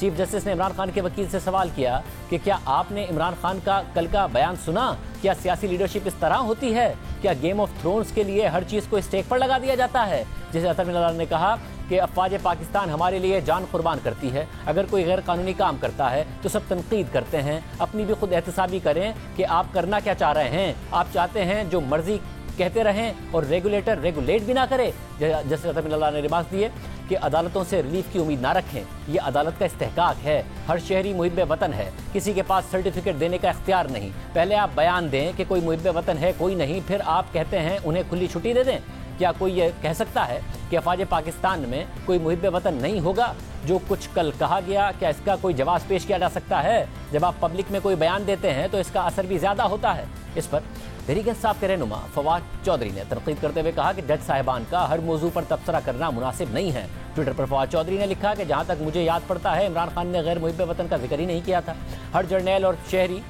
Chief justice نے عمران خان کے وکیل سے سوال کیا کہ کیا آپ نے عمران خان کا کل کا بیان سنا؟ کیا سیاسی لیڈرشپ اس طرح ہوتی ہے؟ کیا گیم آف تھرونز کے لیے ہر چیز کو اسٹیک پر لگا دیا جاتا ہے؟ جسے اطہر بن علاء نے کہا کہ افواج پاکستان ہمارے لیے جان قربان کرتی ہے، اگر کوئی غیر قانونی کام کرتا ہے تو سب تنقید کرتے ہیں، اپنی بھی خود احتسابی کریں کہ آپ کرنا کیا چاہ رہے ہیں۔ آپ چاہتے ہیں جو مرضی کہتے رہیں اور ریگولیٹر ریگولیٹ بھی نہ کرے؟ جیسے اطہر بن علاء نے ریمارکس دیے کہ عدالتوں سے ریلیف کی امید نہ رکھیں، یہ عدالت کا استحقاق ہے، ہر شہری محب وطن ہے، کسی کے پاس سرٹیفکیٹ دینے کا اختیار نہیں۔ پہلے آپ بیان دیں کہ کوئی محب وطن ہے کوئی نہیں، پھر آپ کہتے ہیں انہیں کھلی چھٹی دے دیں۔ کیا کوئی یہ کہہ سکتا ہے کہ افواج پاکستان میں کوئی محب وطن نہیں ہوگا؟ جو کچھ کل کہا گیا کیا اس کا کوئی جواز پیش کیا جا سکتا ہے؟ جب آپ پبلک میں کوئی بیان دیتے ہیں تو اس کا اثر بھی زیادہ ہوتا ہے۔ اس پر تحریک انصاف کے رہنما فواد چودھری نے تنقید کرتے ہوئے کہا کہ جج صاحبان کا ہر موضوع پر تبصرہ کرنا مناسب نہیں ہے۔ ٹویٹر پر فواد چودھری نے لکھا کہ جہاں تک مجھے یاد پڑتا ہے عمران خان نے غیر محب وطن کا ذکر ہی نہیں کیا تھا، ہر جرنیل اور شہری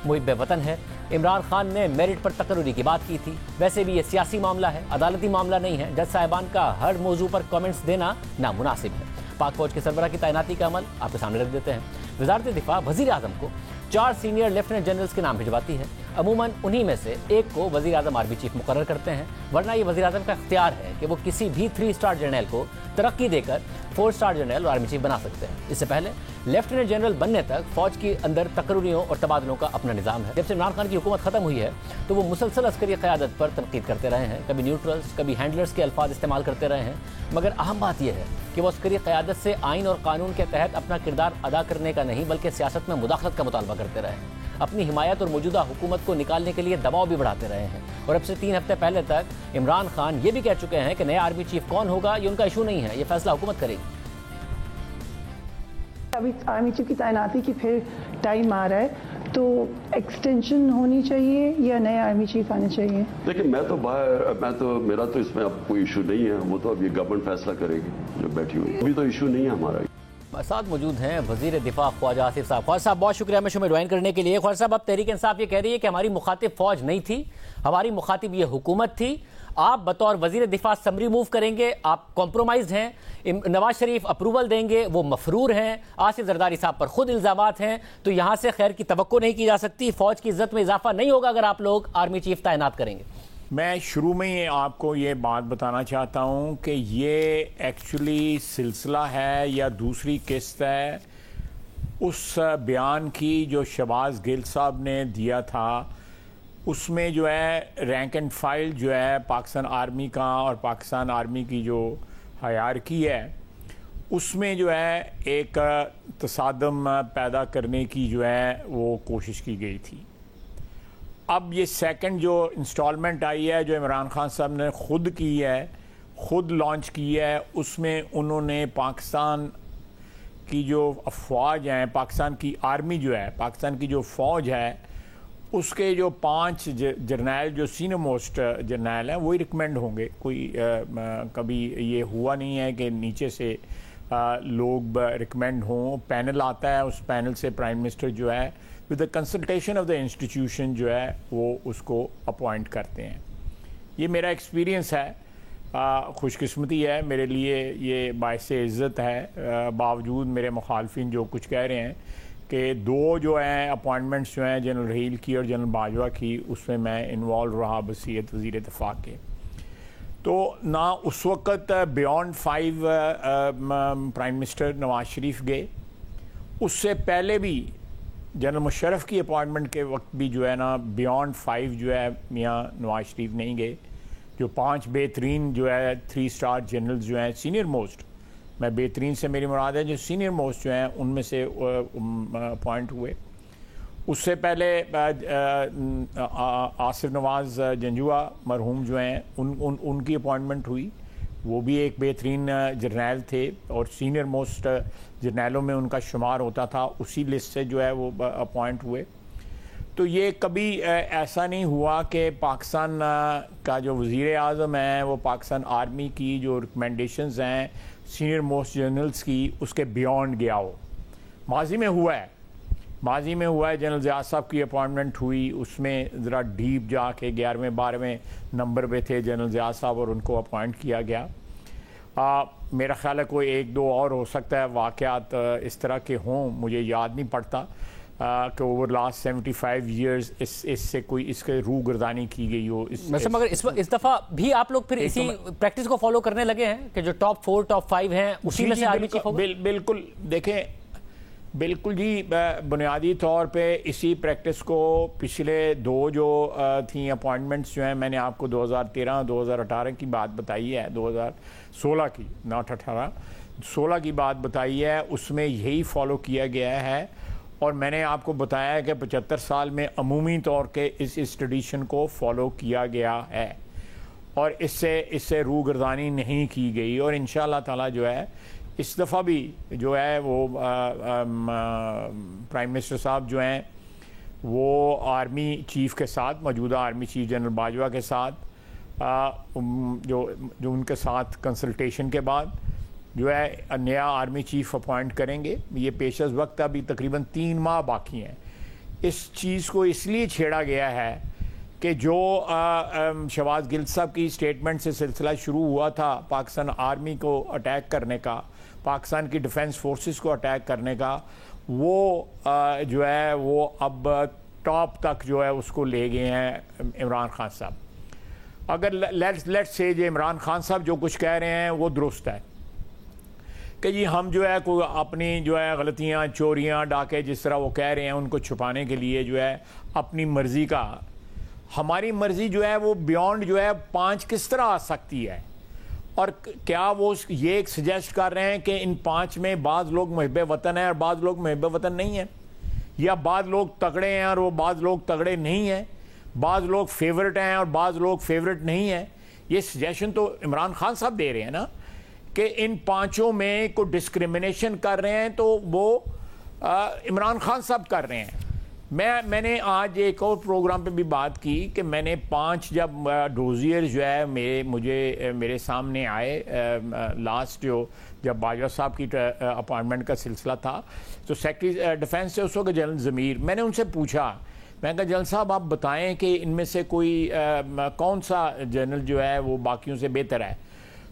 محب وطن ہے۔ عمران خان نے میرٹ پر تقرری کی بات کی تھی، ویسے بھی یہ سیاسی معاملہ ہے، عدالتی معاملہ نہیں ہے، جج صاحبان کا ہر موضوع پر کامنٹس دینا نامناسب ہے۔ پاک فوج کے سربراہ کی تعیناتی کا عمل آپ کے سامنے رکھ دیتے ہیں۔ وزارت دفاع وزیر اعظم کو 4 سینئر لیفٹیننٹ جنرلز کے نام بھجواتی ہے، عموماً انہی میں سے ایک کو وزیر اعظم آرمی چیف مقرر کرتے ہیں، ورنہ یہ وزیر اعظم کا اختیار ہے کہ وہ کسی بھی 3 اسٹار جرنیل کو ترقی دے کر 4 اسٹار جرنیل اور آرمی چیف بنا سکتے ہیں۔ اس سے پہلے لیفٹیننٹ جنرل بننے تک فوج کے اندر تقرریوں اور تبادلوں کا اپنا نظام ہے۔ جب سے عمران خان کی حکومت ختم ہوئی ہے تو وہ مسلسل عسکری قیادت پر تنقید کرتے رہے ہیں، کبھی نیوٹرلز کبھی ہینڈلرز کے الفاظ استعمال کرتے رہے ہیں، مگر اہم بات یہ ہے کہ وہ عسکری قیادت سے آئین اور قانون کے تحت اپنا کردار ادا کرنے کا نہیں بلکہ سیاست میں مداخلت کا مطالبہ کرتے رہے ہیں، اپنی حمایت اور موجودہ حکومت کو نکالنے کے لیے دباؤ بھی بڑھاتے رہے ہیں، اور اب سے 3 ہفتے پہلے تک عمران خان یہ بھی کہہ چکے ہیں کہ نیا آرمی چیف کون ہوگا یہ ان کا ایشو نہیں ہے، یہ فیصلہ حکومت کرے گی۔ ابھی آرمی چیف کی تعیناتی کی پھر ٹائم آ رہا ہے تو ایکسٹینشن ہونی چاہیے یا نئے آرمی چیف آنے چاہیے؟ دیکھیں میرا تو اس میں اب کوئی ایشو نہیں ہے، وہ تو اب یہ گورنمنٹ فیصلہ کرے گی جو بیٹھی ہوئی، ابھی تو ایشو نہیں ہے ہمارا۔ ساتھ موجود ہیں وزیر دفاع خواجہ آصف صاحب۔ خواجہ صاحب بہت شکریہ ہمیں شو میں جوائن کرنے کے لیے۔ خواجہ صاحب اب تحریک انصاف یہ کہہ رہی ہے کہ ہماری مخاطب فوج نہیں تھی، ہماری مخاطب یہ حکومت تھی، آپ بطور وزیر دفاع سمری موو کریں گے، آپ کمپرومائزڈ ہیں، نواز شریف اپروول دیں گے، وہ مفرور ہیں، آصف زرداری صاحب پر خود الزامات ہیں، تو یہاں سے خیر کی توقع نہیں کی جا سکتی، فوج کی عزت میں اضافہ نہیں ہوگا اگر آپ لوگ آرمی چیف تعینات کریں گے۔ میں شروع میں ہی آپ کو یہ بات بتانا چاہتا ہوں کہ یہ ایکچولی سلسلہ ہے یا دوسری قسط ہے اس بیان کی جو شہباز گل صاحب نے دیا تھا۔ اس میں جو ہے رینک اینڈ فائل جو ہے پاکستان آرمی کا اور پاکستان آرمی کی جو ہیرارکی ہے اس میں جو ہے ایک تصادم پیدا کرنے کی جو ہے وہ کوشش کی گئی تھی۔ اب یہ سیکنڈ جو انسٹالمنٹ آئی ہے جو عمران خان صاحب نے خود کی ہے، خود لانچ کی ہے، اس میں انہوں نے پاکستان کی جو افواج ہیں، پاکستان کی آرمی جو ہے، پاکستان کی جو فوج ہے، اس کے جو 5 جرنیل جو سینئر موسٹ جرنیل ہیں وہی ریکمینڈ ہوں گے۔ کوئی کبھی یہ ہوا نہیں ہے کہ نیچے سے لوگ ریکمینڈ ہوں، پینل آتا ہے، اس پینل سے پرائم منسٹر جو ہے with the consultation of the institution جو ہے وہ اس کو اپوائنٹ کرتے ہیں۔ یہ میرا ایکسپیرینس ہے، خوش قسمتی ہے میرے لیے، یہ باعث عزت ہے، باوجود میرے مخالفین جو کچھ کہہ رہے ہیں کہ 2 جو ہیں اپوائنٹمنٹس جو ہیں جنرل رحیل کی اور جنرل باجوہ کی، اس میں انوالو رہا بصیغت وزیر دفاع کے، تو نہ اس وقت beyond 5 prime minister Nawaz Sharif گئے، اس سے پہلے بھی جنرل مشرف کی اپوائنٹمنٹ کے وقت بھی جو ہے نا بیانڈ 5 جو ہے میاں نواز شریف نہیں گئے۔ جو 5 بہترین جو ہے 3 اسٹار جنرلز جو ہیں سینئر موسٹ، میں بہترین سے میری مراد ہے جو سینئر موسٹ جو ہیں ان میں سے اپوائنٹ ہوئے۔ اس سے پہلے آصف نواز جنجوعہ مرحوم جو ہیں ان کی اپوائنٹمنٹ ہوئی، وہ بھی ایک بہترین جرنیل تھے اور سینئر موسٹ جرنیلوں میں ان کا شمار ہوتا تھا، اسی لسٹ سے جو ہے وہ اپوائنٹ ہوئے۔ تو یہ کبھی ایسا نہیں ہوا کہ پاکستان کا جو وزیر اعظم ہے وہ پاکستان آرمی کی جو ریکمنڈیشنز ہیں سینئر موسٹ جنرلز کی اس کے بیانڈ گیا ہو۔ ماضی میں ہوا ہے جنرل زیاد صاحب کی اپوائنٹمنٹ ہوئی، اس میں ذرا ڈیپ جا کے 11ویں 12ویں نمبر پہ تھے جنرل زیاد صاحب اور ان کو اپوائنٹ کیا گیا۔ میرا خیال ہے کوئی ایک دو اور ہو سکتا ہے واقعات اس طرح کے ہوں، مجھے یاد نہیں پڑتا کہ اوور لاسٹ 75 ایئرز اس سے کوئی اس کے روح گردانی کی گئی ہو۔ مگر اس دفعہ بھی آپ لوگ پھر اسی پریکٹس کو فالو کرنے لگے ہیں کہ جو ٹاپ 4 ٹاپ 5 ہیں اسی میں سے آرمی چیف ہوگا؟ بالکل دیکھیں، بالکل جی، بنیادی طور پہ اسی پریکٹس کو پچھلے دو جو تھیں اپوائنٹمنٹس جو ہیں، میں نے آپ کو 2013 2018 کی بات بتائی ہے، 2016 کی ناٹ 18 16 کی بات بتائی ہے، اس میں یہی فالو کیا گیا ہے۔ اور میں نے آپ کو بتایا ہے کہ 75 سال میں عمومی طور کے اس ٹریڈیشن کو فالو کیا گیا ہے اور اس سے روح گردانی نہیں کی گئی، اور انشاءاللہ تعالی جو ہے اس دفعہ بھی جو ہے وہ پرائم منسٹر صاحب جو ہیں وہ آرمی چیف کے ساتھ، موجودہ آرمی چیف جنرل باجوہ کے ساتھ جو ان کے ساتھ کنسلٹیشن کے بعد جو ہے نیا آرمی چیف اپوائنٹ کریں گے۔ یہ پیش از وقت ابھی تقریباً 3 ماہ باقی ہیں۔ اس چیز کو اس لیے چھیڑا گیا ہے کہ جو شہباز گل صاحب کی اسٹیٹمنٹ سے سلسلہ شروع ہوا تھا پاکستان آرمی کو اٹیک کرنے کا، پاکستان کی ڈیفنس فورسز کو اٹیک کرنے کا، وہ جو ہے وہ اب ٹاپ تک جو ہے اس کو لے گئے ہیں عمران خان صاحب۔ اگر لیٹس سے جو عمران خان صاحب جو کچھ کہہ رہے ہیں وہ درست ہے کہ جی ہم جو ہے کوئی اپنی جو ہے غلطیاں، چوریاں، ڈاکے جس طرح وہ کہہ رہے ہیں ان کو چھپانے کے لیے جو ہے اپنی مرضی کا، ہماری مرضی جو ہے وہ بیونڈ جو ہے 5 کس طرح آ سکتی ہے؟ اور کیا وہ یہ ایک سجیسٹ کر رہے ہیں کہ ان 5 میں بعض لوگ محب وطن ہیں اور بعض لوگ محب وطن نہیں ہیں، یا بعض لوگ تگڑے ہیں اور وہ بعض لوگ تگڑے نہیں ہیں، بعض لوگ فیورٹ ہیں اور بعض لوگ فیورٹ نہیں ہیں؟ یہ سجیشن تو عمران خان صاحب دے رہے ہیں نا کہ ان 5 میں کو ڈسکریمنیشن کر رہے ہیں، تو وہ عمران خان صاحب کر رہے ہیں۔ میں نے آج ایک اور پروگرام پہ بھی بات کی کہ میں نے 5 جب ڈوزیئر جو ہے میرے سامنے آئے لاسٹ جب باجوہ صاحب کی اپوائنٹمنٹ کا سلسلہ تھا، تو سیکرٹری ڈیفنس سے اس وقت جنرل ضمیر، میں نے ان سے پوچھا، میں کہا جنرل صاحب آپ بتائیں کہ ان میں سے کوئی کون سا جنرل جو ہے وہ باقیوں سے بہتر ہے؟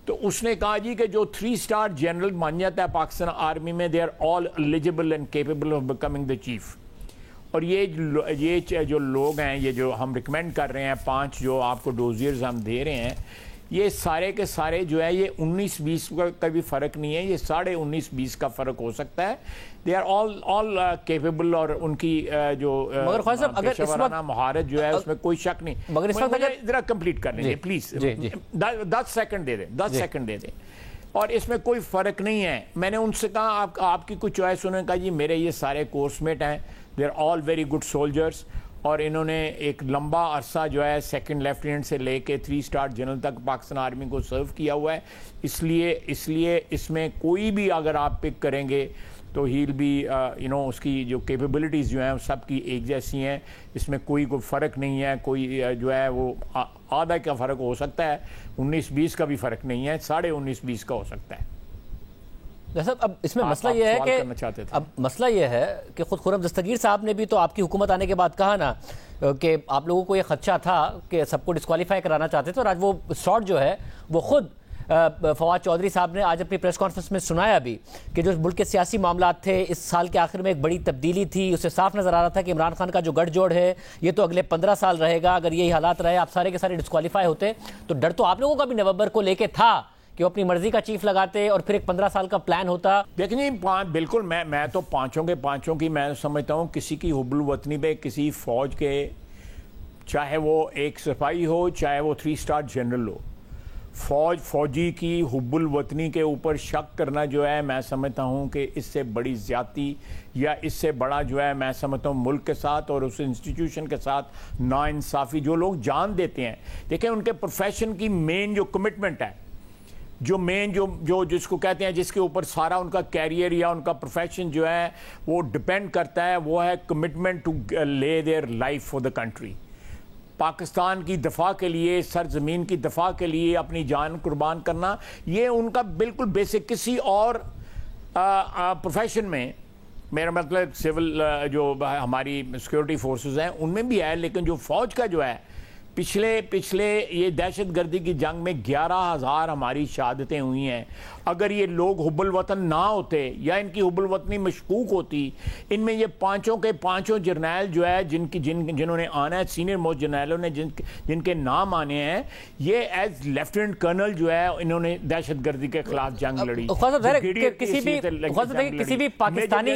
تو اس نے کہا جی کہ جو 3 اسٹار جنرل مان جاتا ہے پاکستان آرمی میں، they are all eligible and capable of becoming the chief. اور یہ جو لوگ ہیں، یہ جو ہم ریکمینڈ کر رہے ہیں 5 جو آپ کو ڈوزیئرز ہم دے رہے ہیں، یہ سارے کے سارے جو ہے یہ 19-20 کا بھی فرق نہیں ہے، یہ 19.5-20 کا فرق ہو سکتا ہے۔ دے آر آل کیپیبل، اور ان کی جو پیشہ ورانہ مہارت جو ہے اس میں کوئی شک نہیں۔ مگر اس وقت ذرا کمپلیٹ کر لیں گے پلیز، 10 سیکنڈ دے دیں، 10 سیکنڈ دے دیں۔ اور اس میں کوئی فرق نہیں ہے۔ میں نے ان سے کہا آپ کی کوئی چوائس، انہوں نے کہا جی میرے یہ سارے کورس میٹ ہیں، they are all very good soldiers, اور انہوں نے ایک لمبا عرصہ جو ہے 2nd لیفٹیننٹ سے لے کے 3 اسٹار جنرل تک پاکستان آرمی کو سرو کیا ہوا ہے، اس لیے اس میں کوئی بھی اگر آپ پک کریں گے تو ہیل بھی اس کی جو کیپیبلٹیز جو ہیں سب کی ایک جیسی ہیں، اس میں کوئی فرق نہیں ہے، کوئی جو ہے وہ آدھا کا فرق ہو سکتا ہے، 19-20 کا بھی فرق نہیں ہے، 19.5-20 کا ہو سکتا ہے۔ صاحب اب اس میں مسئلہ یہ ہے کہ اب مسئلہ یہ ہے کہ خود خرم دستگیر صاحب نے بھی تو آپ کی حکومت آنے کے بعد کہا نا کہ آپ لوگوں کو یہ خدشہ تھا کہ سب کو ڈسکوالیفائی کرانا چاہتے تھے، اور آج وہ شاٹ جو ہے وہ خود فواد چودھری صاحب نے آج اپنی پریس کانفرنس میں سنایا بھی کہ جو ملک کے سیاسی معاملات تھے اس سال کے آخر میں ایک بڑی تبدیلی تھی، اسے صاف نظر آ رہا تھا کہ عمران خان کا جو گٹھ جوڑ ہے یہ تو اگلے 15 سال رہے گا، اگر یہی حالات رہے آپ سارے کے سارے ڈسکوالیفائی ہوتے، تو ڈر تو آپ لوگوں کا بھی نومبر کو لے کے تھا کہ وہ اپنی مرضی کا چیف لگاتے اور پھر ایک 15 سال کا پلان ہوتا۔ دیکھیں جی بالکل میں تو پانچوں کی میں سمجھتا ہوں کسی کی حب الوطنی پہ، کسی فوج کے، چاہے وہ ایک سپاہی ہو چاہے وہ 3 اسٹار جنرل ہو، فوجی کی حب الوطنی کے اوپر شک کرنا جو ہے میں سمجھتا ہوں کہ اس سے بڑی زیادتی یا اس سے بڑا جو ہے میں سمجھتا ہوں ملک کے ساتھ اور اس انسٹیٹیوشن کے ساتھ ناانصافی جو لوگ جان دیتے ہیں۔ دیکھیں ان کے پروفیشن کی مین جو کمٹمنٹ ہے، جو جس کو کہتے ہیں جس کے اوپر سارا ان کا کیریئر یا ان کا پروفیشن جو ہے وہ ڈیپینڈ کرتا ہے، وہ ہے commitment to lay their life for the country, Pakistan کی دفاع کے لیے، سرزمین کی دفاع کے لیے اپنی جان قربان کرنا، یہ ان کا بالکل بیسک۔ کسی اور پروفیشن میں، میرا مطلب سول جو ہماری سیکورٹی فورسز ہیں ان میں بھی ہے، لیکن جو فوج کا جو ہے پچھلے یہ دہشت گردی کی جنگ میں 11,000 ہماری شہادتیں ہوئی ہیں. اگر یہ لوگ حب الوطن نہ ہوتے یا ان کی حب الوطنی مشکوک ہوتی, ان میں یہ پانچوں کے پانچوں جرنیل جو ہے جنہوں نے آنا ہے, سینئر موسٹ جرنیلوں نے جن کے نام آنے ہیں, یہ ایز لیفٹیننٹ کرنل جو ہے انہوں نے دہشت گردی کے خلاف جنگ لڑی. کسی بھی پاکستانی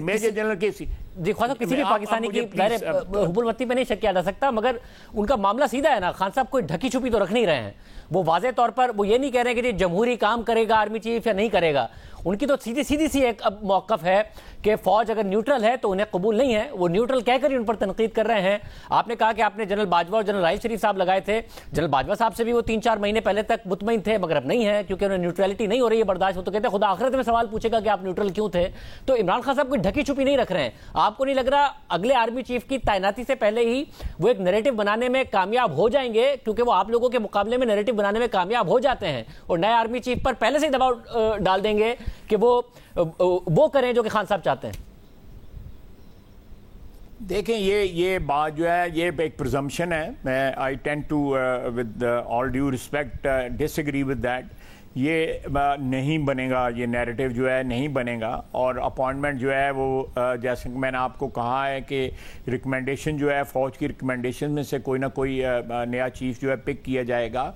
میجر جنرل کیسی جی خواہ کسی بھی پاکستانی کی حب الوطنی پہ نہیں شک کیا جا سکتا, مگر ان کا معاملہ سیدھا ہے نا. خان صاحب کوئی ڈھکی چھپی تو رکھ نہیں رہے ہیں. وہ واضح طور پر وہ یہ نہیں کہہ رہے کہ جمہوری کام کرے گا آرمی چیف یا نہیں کرے گا. ان کی تو سیدھی سی ایک موقف ہے کہ فوج اگر نیوٹرل ہے تو انہیں قبول نہیں ہے. وہ نیوٹرل کہہ کر ہی ان پر تنقید کر رہے ہیں. آپ نے کہا کہ آپ نے جنرل باجوہ اور جنرل راحیل شریف صاحب لگائے تھے. جنرل باجوہ صاحب سے بھی وہ 3-4 مہینے پہلے تک مطمئن تھے, مگر اب نہیں ہے کیونکہ انہیں نیوٹرلٹی نہیں ہو رہی ہے برداشت. وہ تو کہتے ہیں خدا آخرت میں سوال پوچھے گا کہ آپ نیوٹرل کیوں تھے. تو عمران خان صاحب کوئی ڈھکی چھپی نہیں رکھ رہے ہیں. آپ کو نہیں لگ رہا اگلے آرمی چیف کی تعیناتی سے پہلے ہی وہ ایک نیریٹو بنانے میں کامیاب ہو جائیں گے, کیونکہ وہ آپ لوگوں کے مقابلے میں نیریٹو بنانے میں کامیاب ہو جاتے ہیں, اور نئے آرمی چیف پر پہلے سے ہی دباؤ ڈال دیں گے کہ وہ کریں جو کہ خان صاحب چاہتے ہیں؟ دیکھیں یہ بات جو ہے یہ ایک پرزمپشن ہے. میں I tend to with all due respect disagree with that. یہ نہیں بنے گا, یہ نیریٹو جو ہے نہیں بنے گا. اور اپوائنٹمنٹ جو ہے وہ جیسے کہ میں نے آپ کو کہا ہے کہ ریکمنڈیشن جو ہے فوج کی ریکمنڈیشن میں سے کوئی نہ کوئی نیا چیف جو ہے پک کیا جائے گا.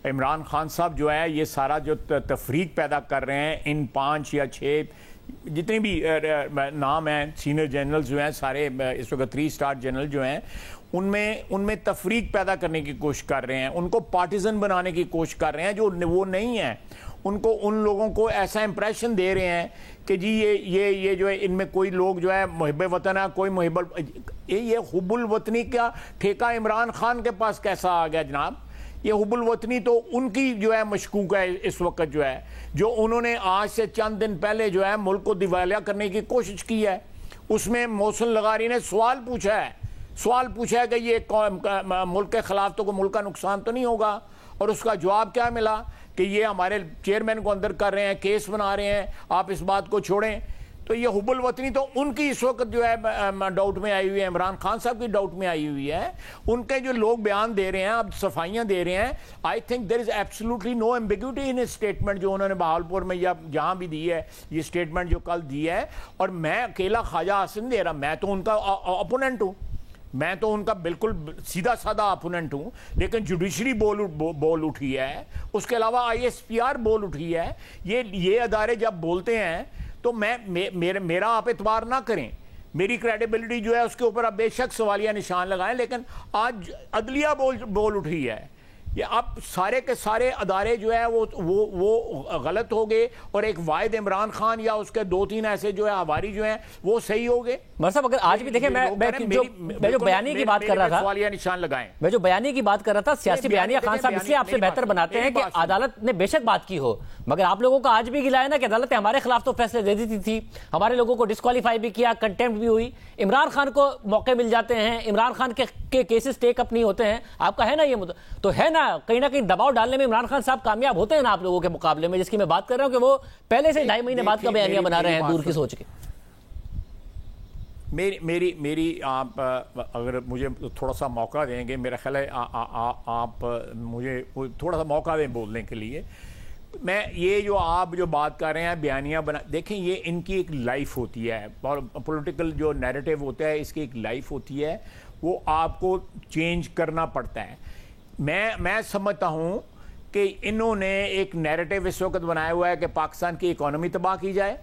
عمران خان صاحب جو ہے یہ سارا جو تفریق پیدا کر رہے ہیں, ان 5 یا 6 جتنے بھی نام ہیں سینئر جنرل جو ہیں سارے اس وقت 3 اسٹار جنرل جو ہیں, ان میں تفریق پیدا کرنے کی کوشش کر رہے ہیں, ان کو پارٹیزن بنانے کی کوشش کر رہے ہیں جو وہ نہیں ہیں. ان لوگوں کو ایسا امپریشن دے رہے ہیں کہ جی یہ جو ہے ان میں کوئی لوگ جو ہے محب وطن ہے, کوئی یہ حب الوطنی کا ٹھیکہ عمران خان کے پاس کیسا آ گیا جناب؟ یہ حب الوطنی تو ان کی جو ہے مشکوک ہے اس وقت جو ہے, جو انہوں نے آج سے چند دن پہلے جو ہے ملک کو دیوالیہ کرنے کی کوشش کی ہے. اس میں محسن لغاری نے سوال پوچھا ہے کہ یہ ملک کے خلاف تو کوئی ملک کا نقصان تو نہیں ہوگا, اور اس کا جواب کیا ملا کہ یہ ہمارے چیئرمین کو اندر کر رہے ہیں, کیس بنا رہے ہیں, آپ اس بات کو چھوڑیں. تو یہ حب الوطنی تو ان کی اس وقت جو ہے ڈاؤٹ میں آئی ہوئی ہے, عمران خان صاحب کی ڈاؤٹ میں آئی ہوئی ہے. ان کے جو لوگ بیان دے رہے ہیں, اب صفائیاں دے رہے ہیں, I think there is absolutely no ambiguity in statement جو انہوں نے بہاولپور میں یا جہاں بھی دی ہے, یہ اسٹیٹمنٹ جو کل دی ہے. اور میں اکیلا خواجہ حسن دے رہا, میں تو ان کا اپوننٹ ہوں, میں تو ان کا بالکل سیدھا سادہ اپوننٹ ہوں, لیکن جوڈیشری بول اٹھی ہے, اس کے علاوہ ISPR بول اٹھی ہے. یہ ادارے جب بولتے ہیں تو میرا آپ اعتبار نہ کریں, میری کریڈیبلٹی جو ہے اس کے اوپر آپ بے شک سوالیہ نشان لگائیں, لیکن آج عدلیہ بول اٹھی ہے. یہ اب سارے کے سارے ادارے جو ہے وہ غلط ہو گئے, اور ایک واحد عمران خان یا اس کے 2-3 ایسے جو ہے ہماری جو ہیں وہ صحیح ہو گئے. صاحب اگر آج بھی دیکھیں میں جو بیانی کی بات کر رہا تھا, سوالیہ نشان لگائیں, میں جو بیانی کی بات کر رہا تھا, سیاسی بیانیہ خان صاحب اس لیے آپ سے بہتر بناتے ہیں کہ عدالت نے بے شک بات کی ہو, مگر آپ لوگوں کا آج بھی گلا ہے نا کہ عدالت نے ہمارے خلاف تو فیصلے دے دیتی تھی, ہمارے لوگوں کو ڈسکوالیفائی بھی کیا, کنٹیمپٹ بھی ہوئی. عمران خان کو موقع مل جاتے ہیں, عمران خان کے کیسز ٹیک اپ نہیں ہوتے ہیں. آپ کا ہے نا یہ تو ہے نا, کہیں نہ کہیں دباؤ ڈالنے میں عمران خان صاحب کامیاب ہوتے ہیں نا آپ لوگوں کے مقابلے میں, جس کی میں بات کر رہا ہوں کہ وہ پہلے سے 2.5 مہینے بعد کا بیانیہ بنا رہے ہیں دور کی سوچ کے. میری آپ اگر مجھے تھوڑا سا موقع دیں گے, میرا خیال ہے آپ مجھے تھوڑا سا موقع دیں بولنے کے لیے. میں یہ جو آپ جو بات کر رہے ہیں بیانیہ دیکھیں, یہ ان کی ایک لائف ہوتی ہے, اور پولیٹیکل جو نیریٹو ہوتا ہے اس کی ایک لائف ہوتی ہے, وہ آپ کو چینج کرنا پڑتا ہے. میں سمجھتا ہوں کہ انہوں نے ایک نیریٹو اس وقت بنایا ہوا ہے کہ پاکستان کی اکانومی تباہ کی جائے,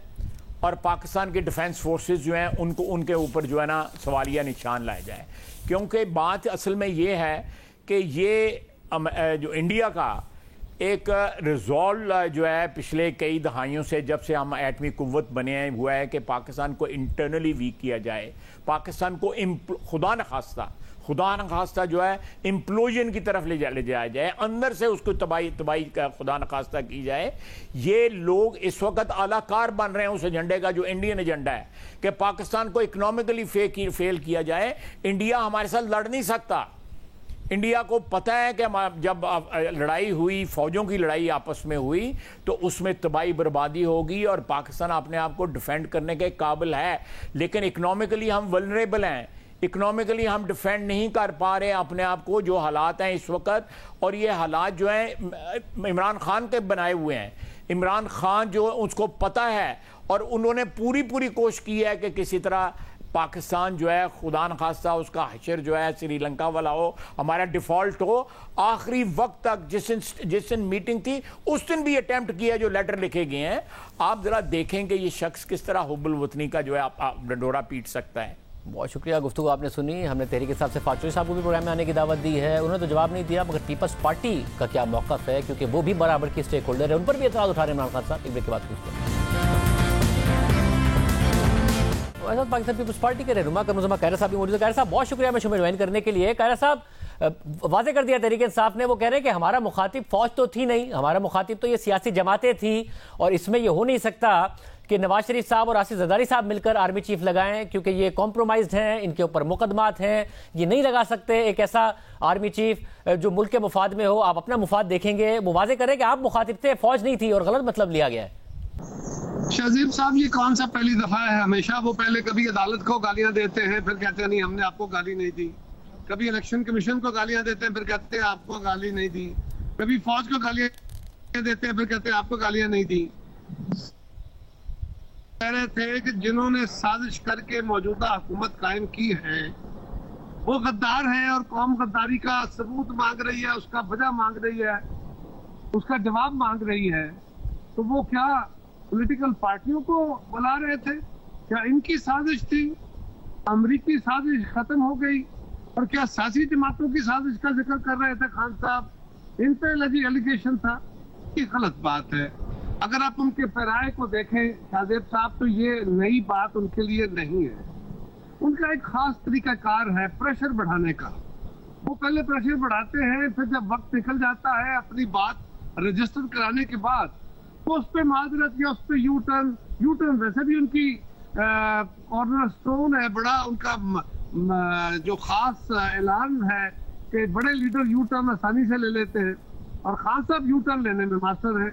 اور پاکستان کی ڈیفنس فورسز جو ہیں ان کے اوپر جو ہے نا سوالیہ نشان لائے جائے. کیونکہ بات اصل میں یہ ہے کہ یہ جو انڈیا کا ایک ریزولو جو ہے پچھلے کئی دہائیوں سے, جب سے ہم ایٹمی قوت بنے ہوا ہے کہ پاکستان کو انٹرنلی ویک کیا جائے, پاکستان کو خدا نخواستہ جو ہے امپلوژن کی طرف لے جایا جائے, اندر سے اس کو تباہی کا خدا نخواستہ کی جائے. یہ لوگ اس وقت اعلیٰ کار بن رہے ہیں اس ایجنڈے کا جو انڈین ایجنڈا ہے کہ پاکستان کو اکنامکلی فیل کیا جائے. انڈیا ہمارے ساتھ لڑ نہیں سکتا. انڈیا کو پتہ ہے کہ جب لڑائی ہوئی, فوجوں کی لڑائی آپس میں ہوئی, تو اس میں تباہی بربادی ہوگی, اور پاکستان اپنے آپ کو ڈیفینڈ کرنے کے قابل ہے, لیکن اکنامکلی ہم ولنریبل ہیں. اکنامکلی ہم ڈیفینڈ نہیں کر پا رہے اپنے آپ کو جو حالات ہیں اس وقت، اور یہ حالات جو ہیں عمران خان کے بنائے ہوئے ہیں. عمران خان جو اس کو پتہ ہے اور انہوں نے پوری کوشش کی ہے کہ کسی طرح پاکستان جو ہے خدا نخواستہ اس کا حشر جو ہے سری لنکا والا ہو، ہمارا ڈیفالٹ ہو. آخری وقت تک جس دن میٹنگ تھی اس دن بھی اٹیمپٹ کیا جو لیٹر لکھے گئے ہیں. آپ ذرا دیکھیں کہ یہ شخص کس طرح حب الوطنی کا جو ہے ڈنڈورا پیٹ سکتا ہے. بہت شکریہ، گفتگو آپ نے سنی. ہم نے تحریک انصاف سے فاطمی صاحب کو بھی پروگرام میں آنے کی دعوت دی ہے، انہوں نے تو جواب نہیں دیا، مگر پیپلز پارٹی کا کیا موقف ہے، کیونکہ وہ بھی برابر کی اسٹیک ہولڈر ہے، ان پر بھی اعتراض اٹھا رہے ہیں عمران خان صاحب. ایک بریک کے بعد پوچھتے ہیں. پاکستان پیپلز پارٹی کے رہنما کرم قاہرہ صاحب بھی موجود ہیں. قاہرہ صاحب بہت شکریہ میں جوائن کرنے کے لیے. قاہرہ صاحب واضح کر دیا تحریک انصاف نے، وہ کہہ رہے ہیں کہ ہمارا مخاطب فوج تو تھی نہیں، ہمارا مخاطب تو یہ سیاسی جماعتیں تھیں، اور اس میں یہ ہو نہیں سکتا کہ نواز شریف صاحب اور آصف زرداری صاحب مل کر آرمی چیف لگائیں، کیونکہ یہ کمپرومائزڈ ہیں، ان کے اوپر مقدمات ہیں، یہ نہیں لگا سکتے ایک ایسا آرمی چیف جو ملک کے مفاد میں ہو. آپ اپنا مفاد دیکھیں گے. وہ واضح کریں کہ آپ مخاطب تھے، فوج نہیں تھی، اور غلط مطلب لیا گیا ہے. شہزیب صاحب یہ کون سا پہلی دفعہ ہے؟ ہمیشہ وہ پہلے کبھی عدالت کو گالیاں دیتے ہیں، پھر کہتے ہیں نہیں ہم نے آپ کو گالی نہیں دی. کبھی الیکشن کمیشن کو گالیاں دیتے ہیں، پھر کہتے ہیں آپ کو گالی نہیں دی. کبھی فوج کو گالیاں دیتے ہیں، پھر کہتے ہیں آپ کو گالیاں نہیں دی. کہہ رہے تھے کہ جنہوں نے سازش کر کے موجودہ حکومت قائم کی ہے وہ غدار ہیں، اور قوم غداری کا ثبوت مانگ رہی ہے، اس کا وجہ مانگ رہی ہے، اس کا جواب مانگ رہی ہے. تو وہ کیا پولیٹیکل پارٹیوں کو بلا رہے تھے؟ کیا ان کی سازش تھی؟ امریکی سازش ختم ہو گئی، اور کیا سیاسی جماعتوں کی سازش کا ذکر کر رہے تھے خان صاحب؟ ان پہ لگی ایلیگیشن تھا. یہ غلط بات ہے. اگر آپ ان کے پیرائے کو دیکھیں شاہزیب صاحب تو یہ نئی بات ان کے لیے نہیں ہے. ان کا ایک خاص طریقہ کار ہے پریشر بڑھانے کا. وہ پہلے پریشر بڑھاتے ہیں، پھر جب وقت نکل جاتا ہے اپنی بات رجسٹر کرانے کے بعد وہ اس پہ معذرت یا اس پہ یو ٹرن ویسے بھی ان کی کارنر سٹون ہے بڑا. ان کا جو خاص اعلان ہے کہ بڑے لیڈر یو ٹرن آسانی سے لے لیتے ہیں، اور خان صاحب یو ٹرن لینے میں ماسٹر ہیں.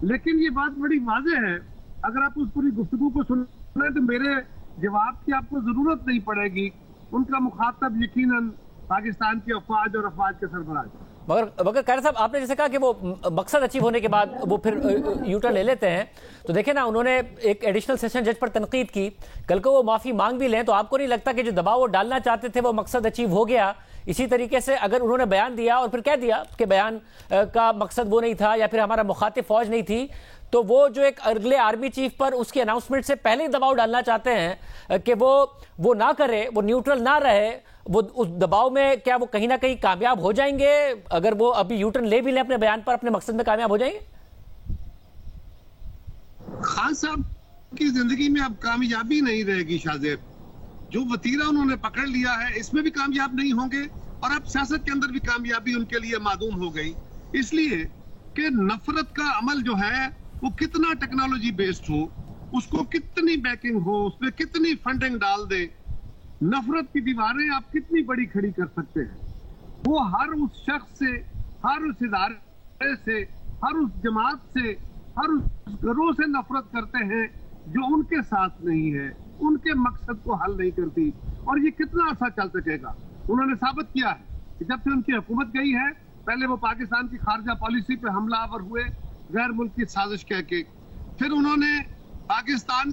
لیکن یہ بات بڑی واضح ہے، اگر آپ اس پوری گفتگو کو سنیں تو میرے جواب کی آپ کو ضرورت نہیں پڑے گی. ان کا مخاطب یقیناً پاکستان کی افواج اور افواج کے سربراہ. مگر قاہرہ صاحب آپ نے جیسے کہا کہ وہ مقصد اچیو ہونے کے بعد وہ پھر یوٹر لے لیتے ہیں، تو دیکھیں نا انہوں نے ایک ایڈیشنل سیشن جج پر تنقید کی، کل کو وہ معافی مانگ بھی لیں تو آپ کو نہیں لگتا کہ جو دباؤ وہ ڈالنا چاہتے تھے وہ مقصد اچیو ہو گیا؟ اسی طریقے سے اگر انہوں نے بیان دیا اور پھر کہہ دیا کہ بیان کا مقصد وہ نہیں تھا یا پھر ہمارا مخاطب فوج نہیں تھی، تو وہ جو ایک اگلے آرمی چیف پر اس کی اناؤنسمنٹ سے پہلے ہی دباؤ ڈالنا چاہتے ہیں کہ وہ نہ کرے، وہ نیوٹرل نہ رہے. وہ اس دباؤ میں کیا وہ کہیں نہ کہیں کامیاب ہو جائیں گے؟ اگر وہ ابھی یوٹرن لے بھی لیں اپنے بیان پر، اپنے مقصد میں کامیاب ہو جائیں گے؟ خان صاحب کی زندگی میں اب کامیابی نہیں رہے گی شاہزیب. جو وتیرہ انہوں نے پکڑ لیا ہے اس میں بھی کامیاب نہیں ہوں گے، اور اب سیاست کے اندر بھی کامیابی ان کے لیے معدوم ہو گئی. اس لیے کہ نفرت کا عمل جو ہے وہ کتنا ٹیکنالوجی بیسڈ ہو، اس کو کتنی بیکنگ ہو، اس میں کتنی فنڈنگ ڈال دے، نفرت کی دیواریں آپ کتنی بڑی کھڑی کر سکتے ہیں. وہ ہر اس شخص سے، ہر اس ادارے سے، ہر اس جماعت سے، ہر اس گروہ سے نفرت کرتے ہیں جو ان کے ساتھ نہیں ہے، ان کے مقصد کو حل نہیں کرتی. اور یہ کتنا عرصہ چل سکے گا؟ انہوں نے ثابت کیا ہے کہ جب سے ان کی حکومت گئی ہے، پہلے وہ پاکستان کی خارجہ پالیسی پہ حملہ آور ہوئے غیر ملکی سازش کہہ کے، پھر انہوں نے پاکستان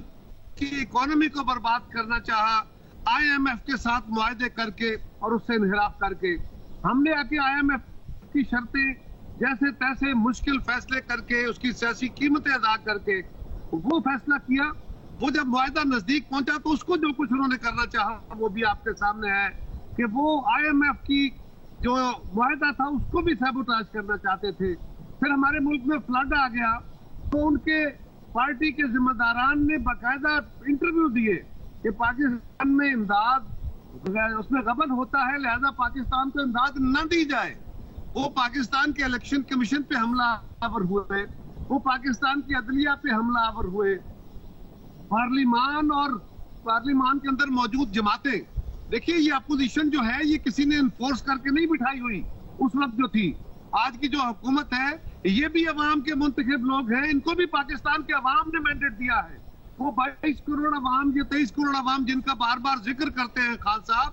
کی اکانومی کو برباد کرنا چاہا آئی ایم ایف کے ساتھ معاہدے کر کے اور اس سے انحراف کر کے. ہم نے آ کے آئی ایم ایف کی شرطیں جیسے تیسے مشکل فیصلے کر کے اس کی سیاسی قیمتیں ادا کر کے وہ فیصلہ کیا. وہ جب معاہدہ نزدیک پہنچا تو اس کو جو کچھ انہوں نے کرنا چاہا وہ بھی آپ کے سامنے ہے کہ وہ آئی ایم ایف کی جو معاہدہ تھا اس کو بھی سیبوٹاج کرنا چاہتے تھے. پھر ہمارے ملک میں فلڈ آ گیا تو ان کے پارٹی کے ذمہ داران نے باقاعدہ انٹرویو دیے کہ پاکستان میں امداد اس میں غبن ہوتا ہے، لہذا پاکستان کو امداد نہ دی جائے. وہ پاکستان کے الیکشن کمیشن پہ حملہ آور ہوئے، وہ پاکستان کی عدلیہ پہ حملہ آور ہوئے، پارلیمان اور پارلیمان کے اندر موجود جماعتیں. دیکھیے یہ اپوزیشن جو ہے یہ کسی نے انفورس کر کے نہیں بٹھائی ہوئی اس وقت جو تھی. آج کی جو حکومت ہے یہ بھی عوام کے منتخب لوگ ہیں، ان کو بھی پاکستان کے عوام نے مینڈیٹ دیا ہے. وہ 22 کروڑ عوام، یہ 23 کروڑ عوام جن کا بار بار ذکر کرتے ہیں خان صاحب،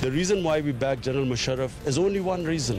The reason why we back General Musharraf is only one reason.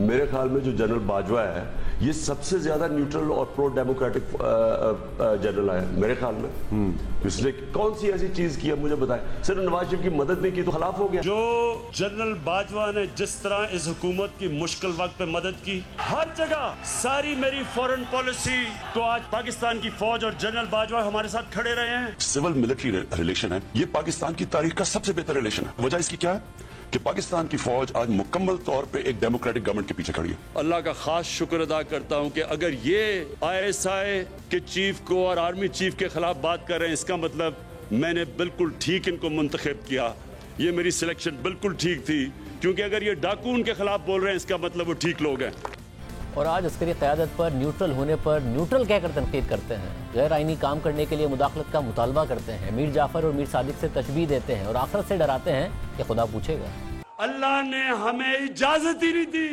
میرے خیال میں جو جنرل باجوہ ہے یہ سب سے زیادہ نیوٹرل اور پرو ڈیموکریٹک جنرل ہے میرے خیال میں. اس نے کون سی ایسی چیز کی ہے مجھے بتائیں؟ صرف نواز شریف کی مدد نہیں کی تو خلاف ہو گیا. جو جنرل باجوہ نے جس طرح اس حکومت کی مشکل وقت پہ مدد کی, ہر جگہ ساری میری فورن پالیسی کو آج پاکستان کی فوج اور جنرل باجوہ ہمارے ساتھ کھڑے رہے ہیں. سول ملٹری ریلیشن ہے, یہ پاکستان کی تاریخ کا سب سے بہتر ریلیشن ہے. وجہ اس کی کیا ہے کہ پاکستان کی فوج آج مکمل طور پہ ایک ڈیموکریٹک گورنمنٹ کے پیچھے کھڑی ہے. اللہ کا خاص شکر ادا کرتا ہوں کہ اگر یہ ISI کے چیف کو اور آرمی چیف کے خلاف بات کر رہے ہیں, اس کا مطلب میں نے بالکل ٹھیک ان کو منتخب کیا. یہ میری سلیکشن بالکل ٹھیک تھی, کیونکہ اگر یہ ڈاکو ان کے خلاف بول رہے ہیں اس کا مطلب وہ ٹھیک لوگ ہیں. اور آج عسکری قیادت پر نیوٹرل ہونے پر نیوٹرل کہہ کر تنقید کرتے ہیں, غیر آئینی کام کرنے کے لیے مداخلت کا مطالبہ کرتے ہیں, میر جعفر اور میر صادق سے تشبیہ دیتے ہیں اور آخرت سے ڈراتے ہیں کہ خدا پوچھے گا. اللہ نے ہمیں اجازت ہی نہیں دی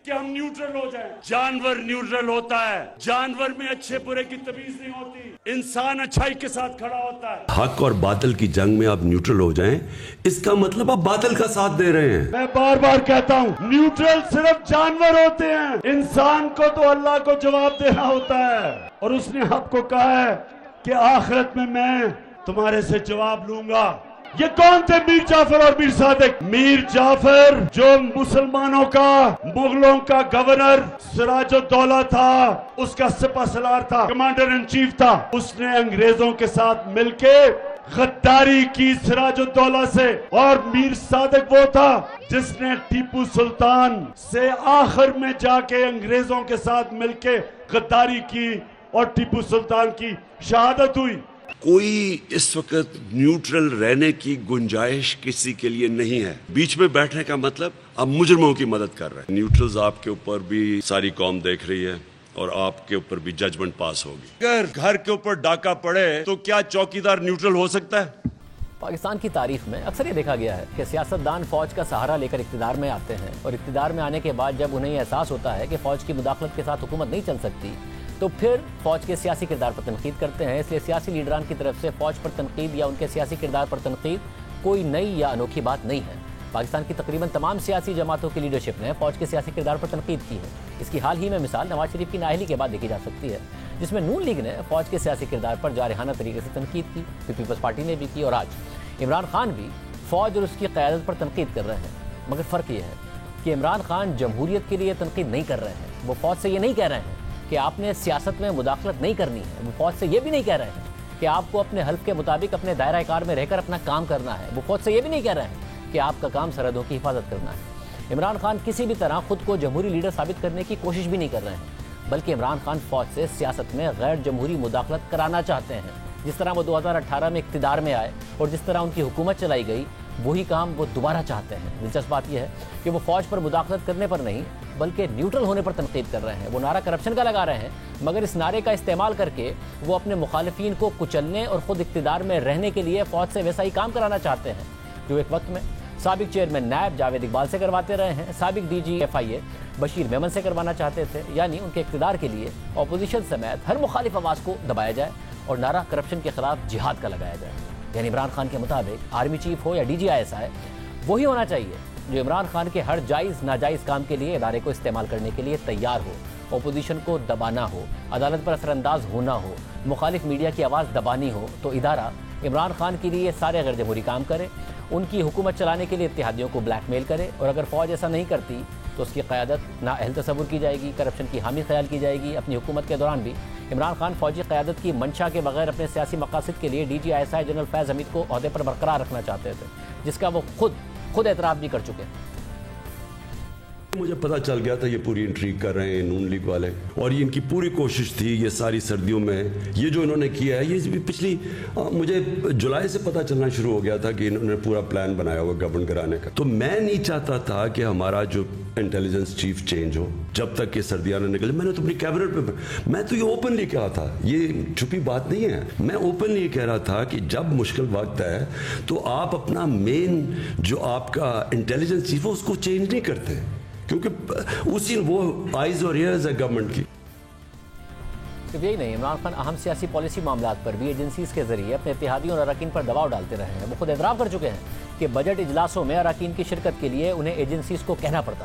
کہ ہم نیوٹرل ہو جائیں. جانور نیوٹرل ہوتا ہے, جانور میں اچھے برے کی تمیز نہیں ہوتی, انسان اچھائی کے ساتھ کھڑا ہوتا ہے. حق اور باطل کی جنگ میں آپ نیوٹرل ہو جائیں, اس کا مطلب آپ باطل کا ساتھ دے رہے ہیں. میں بار بار کہتا ہوں, نیوٹرل صرف جانور ہوتے ہیں, انسان کو تو اللہ کو جواب دینا ہوتا ہے. اور اس نے آپ کو کہا ہے کہ آخرت میں تمہارے سے جواب لوں گا. یہ کون تھے میر جعفر اور میر صادق؟ میر جعفر جو مسلمانوں کا, مغلوں کا گورنر سراج الدولہ تھا, اس کا سپہ سالار تھا, کمانڈر ان چیف تھا. اس نے انگریزوں کے ساتھ مل کے غداری کی سراج الدولہ سے. اور میر صادق وہ تھا جس نے ٹیپو سلطان سے آخر میں جا کے انگریزوں کے ساتھ مل کے غداری کی اور ٹیپو سلطان کی شہادت ہوئی. کوئی اس وقت نیوٹرل رہنے کی گنجائش کسی کے لیے نہیں ہے. بیچ میں بیٹھنے کا مطلب آپ مجرموں کی مدد کر رہے ہیں. نیوٹرلز آپ کے اوپر بھی ساری قوم دیکھ رہی ہے اور آپ کے اوپر بھی ججمنٹ پاس ہوگی. اگر گھر کے اوپر ڈاکہ پڑے تو کیا چوکیدار نیوٹرل ہو سکتا ہے؟ پاکستان کی تاریخ میں اکثر یہ دیکھا گیا ہے کہ سیاستدان فوج کا سہارا لے کر اقتدار میں آتے ہیں, اور اقتدار میں آنے کے بعد جب انہیں یہ احساس ہوتا ہے کہ فوج کی مداخلت کے ساتھ حکومت نہیں چل سکتی, تو پھر فوج کے سیاسی کردار پر تنقید کرتے ہیں. اس لیے سیاسی لیڈران کی طرف سے فوج پر تنقید یا ان کے سیاسی کردار پر تنقید کوئی نئی یا انوکھی بات نہیں ہے. پاکستان کی تقریباً تمام سیاسی جماعتوں کی لیڈرشپ نے فوج کے سیاسی کردار پر تنقید کی ہے. اس کی حال ہی میں مثال نواز شریف کی نااہلی کے بعد دیکھی جا سکتی ہے, جس میں نون لیگ نے فوج کے سیاسی کردار پر جارحانہ طریقے سے تنقید کی, پیپلز پارٹی نے بھی کی, اور آج عمران خان بھی فوج اور اس کی قیادت پر تنقید کر رہے ہیں. مگر فرق یہ ہے کہ عمران خان جمہوریت کے لیے تنقید نہیں کر رہے ہیں. وہ فوج سے یہ نہیں کہہ رہے ہیں کہ آپ نے سیاست میں مداخلت نہیں کرنی ہے. وہ فوج سے یہ بھی نہیں کہہ رہے ہیں کہ آپ کو اپنے حلف کے مطابق اپنے دائرہ کار میں رہ کر اپنا کام کرنا ہے. وہ فوج سے یہ بھی نہیں کہہ رہے ہیں کہ آپ کا کام سرحدوں کی حفاظت کرنا ہے. عمران خان کسی بھی طرح خود کو جمہوری لیڈر ثابت کرنے کی کوشش بھی نہیں کر رہے ہیں, بلکہ عمران خان فوج سے سیاست میں غیر جمہوری مداخلت کرانا چاہتے ہیں. جس طرح وہ 2018 میں اقتدار میں آئے اور جس طرح ان کی حکومت چلائی گئی, وہی کام وہ دوبارہ چاہتے ہیں. دلچسپ بات یہ ہے کہ وہ فوج پر مداخلت کرنے پر نہیں بلکہ نیوٹرل ہونے پر تنقید کر رہے ہیں. وہ نعرہ کرپشن کا لگا رہے ہیں, مگر اس نعرے کا استعمال کر کے وہ اپنے مخالفین کو کچلنے اور خود اقتدار میں رہنے کے لیے فوج سے ویسا ہی کام کرانا چاہتے ہیں جو ایک وقت میں سابق چیئرمین نیب جاوید اقبال سے کرواتے رہے ہیں, سابق DG FIA بشیر میمن سے کروانا چاہتے تھے. یعنی ان کے اقتدار کے لیے اپوزیشن سمیت ہر مخالف آواز کو دبایا جائے اور نعرہ کرپشن کے خلاف جہاد کا لگایا جائے. یعنی عمران خان کے مطابق آرمی چیف ہو یا DG ISI وہی ہونا چاہیے جو عمران خان کے ہر جائز ناجائز کام کے لیے ادارے کو استعمال کرنے کے لیے تیار ہو, اپوزیشن کو دبانا ہو, عدالت پر اثر انداز ہونا ہو, مخالف میڈیا کی آواز دبانی ہو, تو ادارہ عمران خان کے لیے سارے غیر جمہوری کام کرے, ان کی حکومت چلانے کے لیے اتحادیوں کو بلیک میل کرے. اور اگر فوج ایسا نہیں کرتی تو اس کی قیادت نااہل تصور کی جائے گی, کرپشن کی حامی خیال کی جائے گی. اپنی حکومت کے دوران بھی عمران خان فوجی قیادت کی منشا کے بغیر اپنے سیاسی مقاصد کے لیے DG ISI جنرل فیض حمید کو عہدے پر برقرار رکھنا چاہتے تھے, جس کا وہ خود اعتراف بھی کر چکے ہیں. مجھے پتا چل گیا تھا یہ پوری انٹریگ کر رہے ہیں نون لیگ والے, اور یہ ان کی پوری کوشش تھی یہ ساری سردیوں میں یہ جو انہوں نے کیا ہے. یہ پچھلی مجھے جولائی سے پتا چلنا شروع ہو گیا تھا کہ انہوں نے پورا پلان بنایا ہوا گورن کرانے کا. تو میں نہیں چاہتا تھا کہ ہمارا جو انٹیلیجنس چیف چینج ہو جب تک یہ سردیاں نہ نکلے. میں نے تو اپنی کیبنٹ پہ میں تو یہ اوپنلی کہا تھا, یہ چھپی بات نہیں ہے. میں اوپنلی یہ کہہ رہا تھا کہ جب مشکل وقت ہے تو آپ اپنا مین جو آپ کا انٹیلیجنس چیف ہے اس کو چینج نہیں کرتے, کیونکہ اسی وہ آئیز اور ایئرز ہے گورنمنٹ کی. صرف یہی نہیں, عمران خان اہم سیاسی پالیسی معاملات پر بھی ایجنسیز کے ذریعے اپنے اتحادیوں اور اراکین پر دباؤ ڈالتے رہے ہیں. وہ خود اعتراف کر چکے ہیں کہ بجٹ اجلاسوں میں اراکین کی شرکت کے لیے انہیں ایجنسیز کو کہنا پڑتا.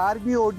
RBOD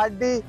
RD